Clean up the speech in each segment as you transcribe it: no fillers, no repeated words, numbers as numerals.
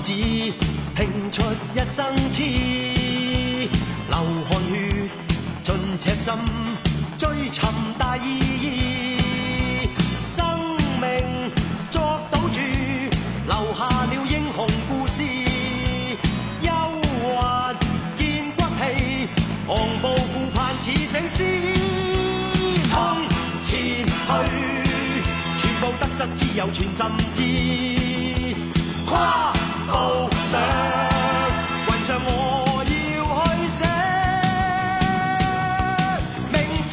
志，拼出一生痴，流汗血盡赤心，追尋大意義。生命作賭注，留下了英雄故事。憂患見骨氣，昂步顧盼似醒獅。衝前去，全部得失只有全心知。跨步上雲上，我要去寫名字。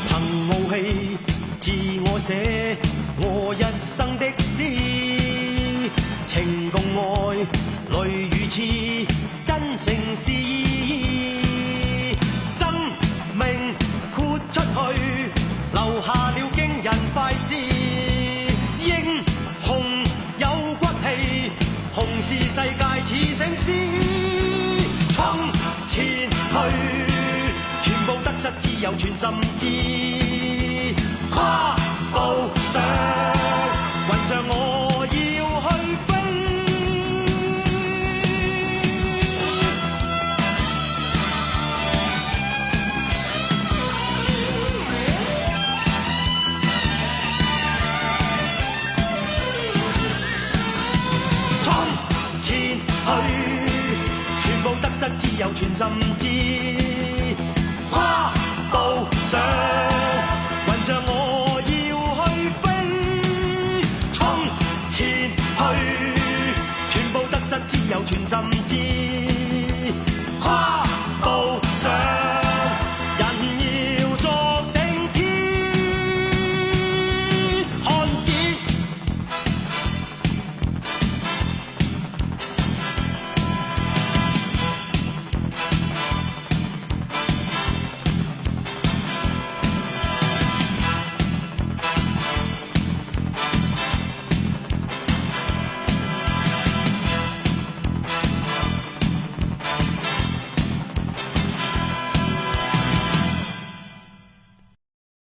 憑傲氣自我寫我一生的詩，情共愛淚與痴，真誠是意，生命豁出去，留下了驚人快事。英雄有骨氣，紅是世界似醒獅。衝前去，全部得失只有全心知。跨步上雲上，我要去飛。前去，全部得失只有全心知。跨步上雲上，我要去飛。衝前去，全部得失只有全心知。